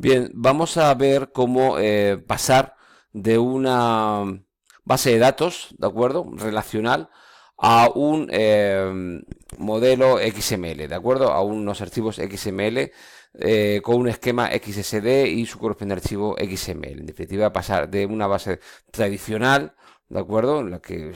Bien, vamos a ver cómo pasar de una base de datos, ¿de acuerdo? Relacional a un modelo XML, ¿de acuerdo? A unos archivos XML con un esquema XSD y su correspondiente archivo XML. En definitiva, pasar de una base tradicional, ¿de acuerdo? En la que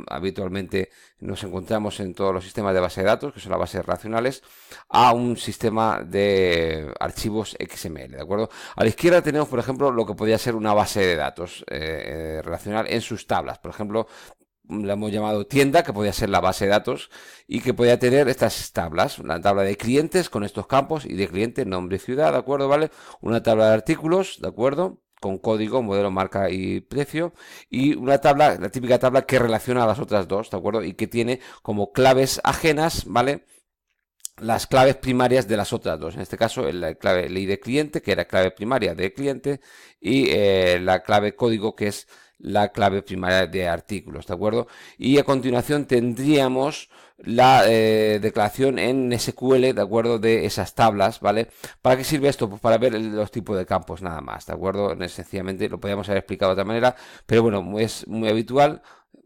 habitualmente nos encontramos en todos los sistemas de base de datos, que son las bases relacionales, a un sistema de archivos XML, ¿de acuerdo? A la izquierda tenemos, por ejemplo, lo que podría ser una base de datos relacional en sus tablas. Por ejemplo, la hemos llamado tienda, que podría ser la base de datos y que podría tener estas tablas, una tabla de clientes con estos campos y de cliente, nombre y ciudad, ¿de acuerdo? ¿Vale? Una tabla de artículos, ¿de acuerdo? Con código, modelo, marca y precio, y una tabla, la típica tabla que relaciona a las otras dos, ¿de acuerdo? Y que tiene como claves ajenas, ¿vale? Las claves primarias de las otras dos. En este caso, la clave el ID cliente, que era clave primaria de cliente, y la clave código, que es la clave primaria de artículos, ¿de acuerdo? Y a continuación tendríamos la declaración en SQL, ¿de acuerdo? De esas tablas, ¿vale? ¿Para qué sirve esto? Pues para ver los tipos de campos, nada más, ¿de acuerdo? Sencillamente lo podríamos haber explicado de otra manera, pero bueno, es muy habitual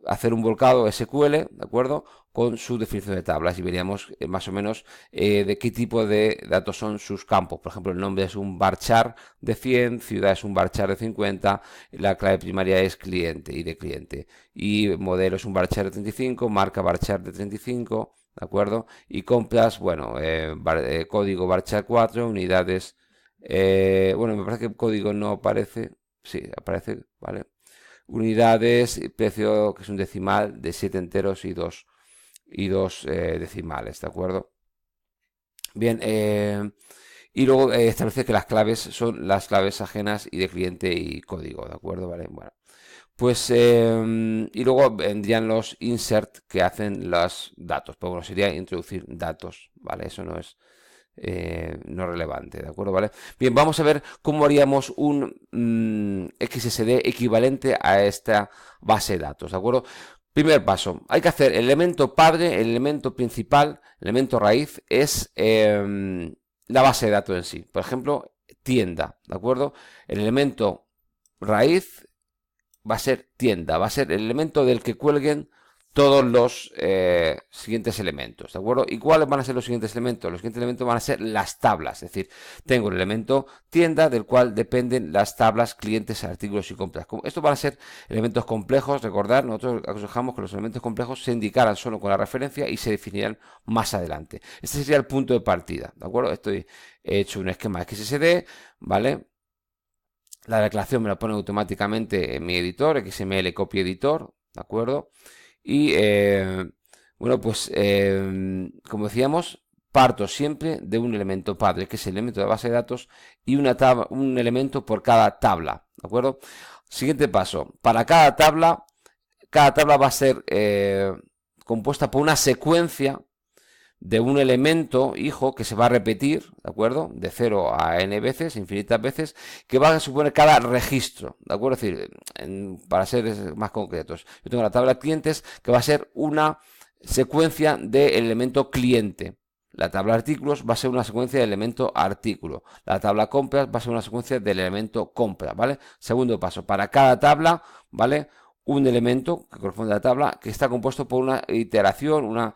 hacer un volcado SQL, ¿de acuerdo? Con su definición de tablas y veríamos más o menos de qué tipo de datos son sus campos. Por ejemplo, el nombre es un varchar de 100, ciudad es un varchar de 50, la clave primaria es cliente y de cliente. Y modelo es un varchar de 35, marca varchar de 35, ¿de acuerdo? Y compras, bueno, código varchar 4, unidades. Bueno, me parece que el código no aparece. Sí, aparece, ¿vale? Unidades, precio que es un decimal de 7 enteros y dos decimales, ¿de acuerdo? Bien, y luego establece que las claves son las claves ajenas y de cliente y código, ¿de acuerdo? Vale, bueno. Pues, y luego vendrían los insert que hacen los datos. Pues bueno, sería introducir datos, ¿vale? Eso no es relevante, ¿de acuerdo? ¿Vale? Bien, vamos a ver cómo haríamos un XSD equivalente a esta base de datos, ¿de acuerdo? Primer paso, hay que hacer el elemento padre, el elemento principal, el elemento raíz es la base de datos en sí. Por ejemplo, tienda, ¿de acuerdo? El elemento raíz va a ser tienda, va a ser el elemento del que cuelguen todos los siguientes elementos, ¿de acuerdo? ¿Y cuáles van a ser los siguientes elementos? Los siguientes elementos van a ser las tablas, es decir, tengo el elemento tienda del cual dependen las tablas clientes, artículos y compras. Estos van a ser elementos complejos, recordad, nosotros aconsejamos que los elementos complejos se indicaran solo con la referencia y se definirán más adelante. Este sería el punto de partida, ¿de acuerdo? He hecho un esquema XSD, ¿vale? La declaración me la pone automáticamente en mi editor, XML Copy Editor, ¿de acuerdo? Y bueno, pues como decíamos, parto siempre de un elemento padre, que es el elemento de la base de datos, y un elemento por cada tabla, ¿de acuerdo? Siguiente paso, para cada tabla va a ser compuesta por una secuencia de un elemento hijo que se va a repetir, ¿de acuerdo? De 0 a n veces, infinitas veces, que va a suponer cada registro, ¿de acuerdo? Es decir, para ser más concretos, yo tengo la tabla de clientes que va a ser una secuencia del elemento cliente. La tabla de artículos va a ser una secuencia del elemento artículo. La tabla compras va a ser una secuencia del elemento compra, ¿vale? Segundo paso, para cada tabla, ¿vale? Un elemento que corresponde a la tabla que está compuesto por una iteración, una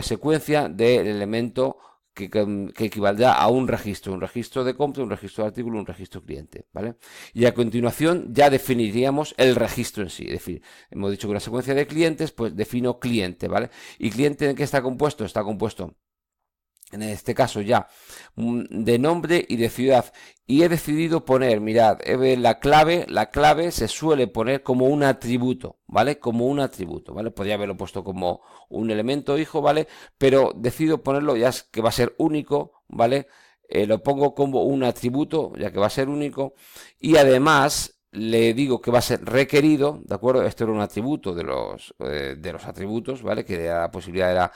secuencia del elemento que equivaldrá a un registro de compra, un registro de artículo, un registro cliente, ¿vale? Y a continuación ya definiríamos el registro en sí, es decir, hemos dicho que una secuencia de clientes, pues defino cliente, ¿vale? ¿Y cliente en qué está compuesto? Está compuesto en este caso ya de nombre y de ciudad, y he decidido poner, mirad, la clave se suele poner como un atributo, ¿vale? Como un atributo, ¿vale? Podría haberlo puesto como un elemento hijo, ¿vale? Pero decido ponerlo ya que va a ser único, ¿vale? Lo pongo como un atributo, ya que va a ser único, y además le digo que va a ser requerido, ¿de acuerdo? Esto era un atributo de los atributos, ¿vale? Que la posibilidad era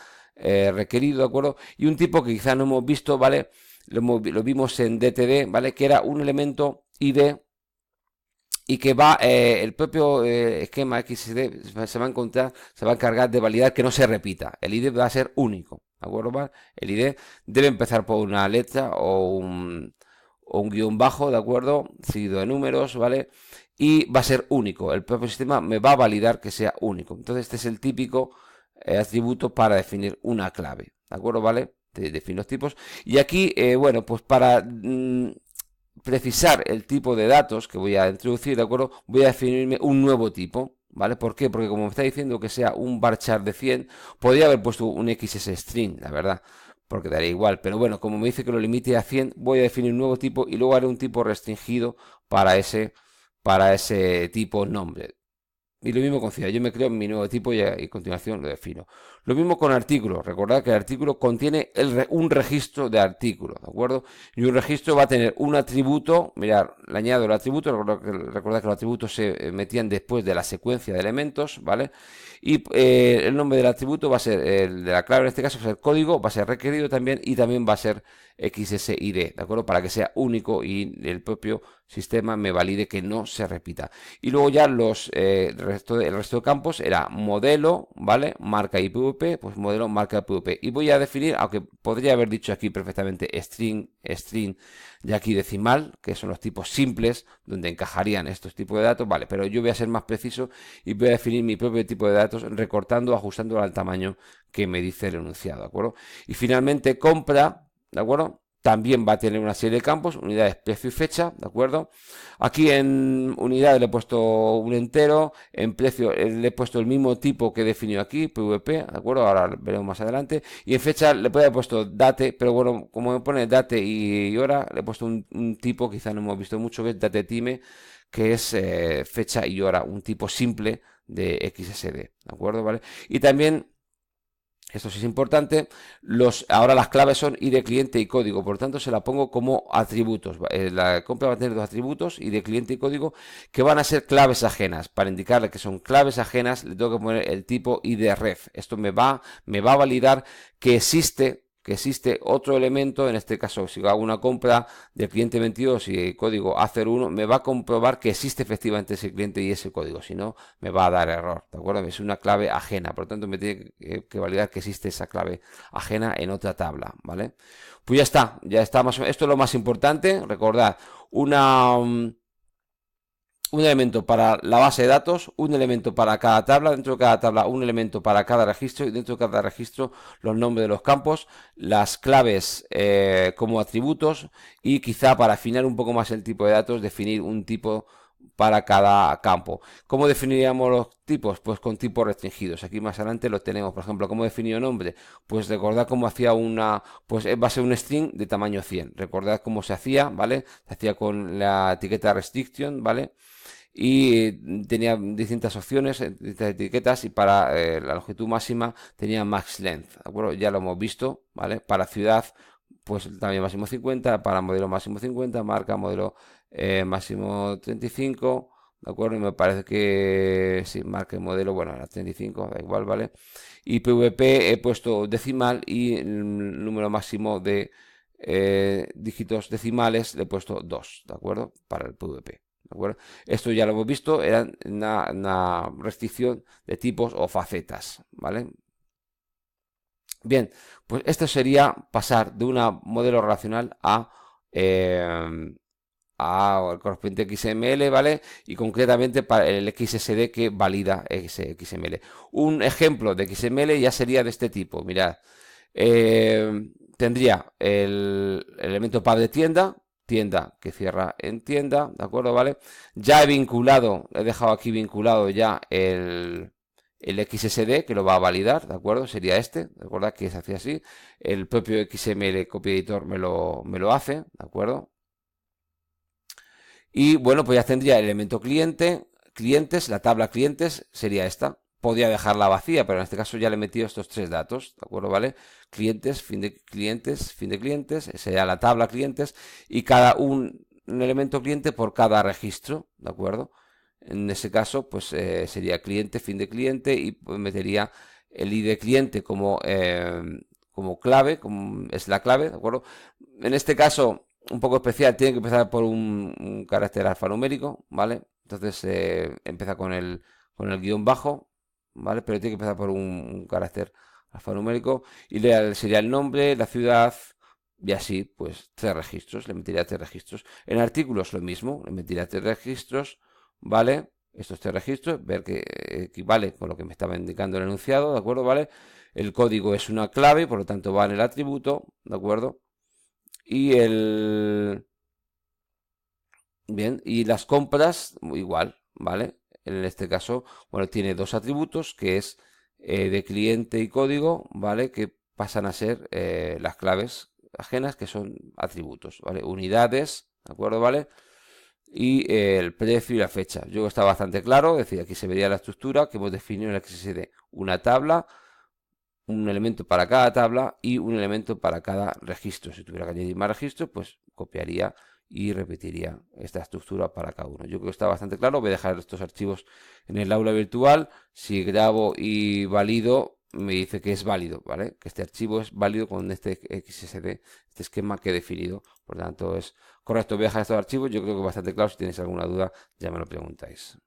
requerido, ¿de acuerdo? Y un tipo que quizá no hemos visto, ¿vale? Lo vimos en DTD, ¿vale? Que era un elemento ID y que va, el propio esquema XSD se va a encontrar, se va a encargar de validar que no se repita. El ID va a ser único, ¿de acuerdo? ¿Vale? El ID debe empezar por una letra o un guión bajo, ¿de acuerdo? Seguido de números, ¿vale? Y va a ser único. El propio sistema me va a validar que sea único. Entonces, este es el típico atributo para definir una clave, ¿de acuerdo? ¿Vale? Defino los tipos. Y aquí, bueno, pues para precisar el tipo de datos que voy a introducir, ¿de acuerdo? Voy a definirme un nuevo tipo, ¿vale? ¿Por qué? Porque como me está diciendo que sea un varchar de 100, podría haber puesto un XSString, la verdad, porque daría igual. Pero bueno, como me dice que lo limite a 100, voy a definir un nuevo tipo y luego haré un tipo restringido para ese tipo nombre. Y lo mismo con ciudad. Yo me creo mi nuevo tipo y a continuación lo defino. Lo mismo con artículos. Recordad que el artículo contiene un registro de artículos, ¿de acuerdo? Y un registro va a tener un atributo. Mirad, le añado el atributo. Recordad que los atributos se metían después de la secuencia de elementos, ¿vale? Y el nombre del atributo va a ser, el de la clave en este caso, va a ser código, va a ser requerido también y también va a ser XSID, ¿de acuerdo? Para que sea único y el propio sistema me valide que no se repita. Y luego ya el resto de campos era modelo, ¿vale? Marca y PVP, pues modelo, marca, PVP. Y voy a definir, aunque podría haber dicho aquí perfectamente string, y aquí decimal, que son los tipos simples, donde encajarían estos tipos de datos, vale, pero yo voy a ser más preciso y voy a definir mi propio tipo de datos recortando, ajustándolo al tamaño que me dice el enunciado, ¿de acuerdo? Y finalmente compra, ¿de acuerdo? También va a tener una serie de campos, unidades, precio y fecha, ¿de acuerdo? Aquí en unidades le he puesto un entero, en precio le he puesto el mismo tipo que he definido aquí, PVP, ¿de acuerdo? Ahora veremos más adelante. Y en fecha le puedo haber puesto date, pero bueno, como me pone date y hora, le he puesto un tipo, quizá no hemos visto mucho, que es date time, que es fecha y hora, un tipo simple de XSD, ¿de acuerdo? ¿Vale? Y también esto sí es importante. Ahora las claves son ID cliente y código, por lo tanto se la pongo como atributos. La compra va a tener dos atributos, ID cliente y código, que van a ser claves ajenas. Para indicarle que son claves ajenas, le tengo que poner el tipo IDREF. Esto me va a validar que existe otro elemento, en este caso si hago una compra del cliente 22 y el código A01, me va a comprobar que existe efectivamente ese cliente y ese código, si no me va a dar error, ¿de acuerdo? Es una clave ajena, por lo tanto me tiene que validar que existe esa clave ajena en otra tabla, ¿vale? Pues ya está más o menos. Esto es lo más importante, recordad, un elemento para la base de datos, un elemento para cada tabla, dentro de cada tabla un elemento para cada registro y dentro de cada registro los nombres de los campos, las claves como atributos y quizá para afinar un poco más el tipo de datos definir un tipo para cada campo. ¿Cómo definiríamos los tipos? Pues con tipos restringidos. Aquí más adelante lo tenemos. Por ejemplo, ¿cómo definió nombre? Pues recordad cómo hacía pues va a ser un string de tamaño 100. Recordad cómo se hacía, ¿vale? Se hacía con la etiqueta restriction, ¿vale? Y tenía distintas opciones, distintas etiquetas y para la longitud máxima tenía max length, ¿de acuerdo? Ya lo hemos visto, ¿vale? Para ciudad, pues también máximo 50, para modelo máximo 50, marca modelo máximo 35, ¿de acuerdo? Y me parece que sí, marca y modelo, bueno, era 35, da igual, ¿vale? Y PVP he puesto decimal y el número máximo de dígitos decimales le he puesto 2, ¿de acuerdo? Para el PVP. ¿De acuerdo? Esto ya lo hemos visto, era una restricción de tipos o facetas, ¿vale? Bien, pues esto sería pasar de un modelo relacional a correspondiente XML, ¿vale? Y concretamente para el XSD que valida ese XML. Un ejemplo de XML ya sería de este tipo, mirad. Tendría el elemento pub de tienda que cierra en tienda, ¿de acuerdo? ¿Vale? Ya he dejado aquí vinculado ya el XSD que lo va a validar, ¿de acuerdo? Sería este, recordad que se hacía así. El propio XML copy editor me lo hace, ¿de acuerdo? Y bueno, pues ya tendría el elemento clientes, la tabla clientes sería esta. Podría dejarla vacía, pero en este caso ya le he metido estos tres datos, ¿de acuerdo? ¿Vale? Clientes, fin de clientes, sería la tabla clientes y cada un elemento cliente por cada registro, ¿de acuerdo? En ese caso, pues sería cliente, fin de cliente y pues, metería el ID cliente como clave, es la clave, ¿de acuerdo? En este caso, un poco especial, tiene que empezar por un carácter alfanumérico, ¿vale? Entonces empieza con el guión bajo, ¿vale? Pero tiene que empezar por un carácter alfanumérico y sería el nombre, la ciudad, Y así, pues, tres registros, le metería tres registros. En artículos lo mismo, le metería tres registros, ¿vale? Estos tres registros, ver que equivale con lo que me estaba indicando el enunciado, ¿de acuerdo? ¿Vale? El código es una clave, por lo tanto va en el atributo, ¿de acuerdo? Y Bien, y las compras, igual, ¿vale? En este caso, bueno, tiene dos atributos, que es de cliente y código, ¿vale? Que pasan a ser las claves ajenas, que son atributos, ¿vale? Unidades, ¿de acuerdo? ¿Vale? Y el precio y la fecha. Yo creo que está bastante claro, es decir, aquí se vería la estructura que hemos definido en la que se de una tabla, un elemento para cada tabla y un elemento para cada registro. Si tuviera que añadir más registros, pues copiaría y repetiría esta estructura para cada uno. Yo creo que está bastante claro. Voy a dejar estos archivos en el aula virtual. Si grabo y valido, me dice que es válido, ¿vale? Que este archivo es válido con este XSD, este esquema que he definido. Por lo tanto, es correcto. Voy a dejar estos archivos. Yo creo que es bastante claro. Si tenéis alguna duda, ya me lo preguntáis.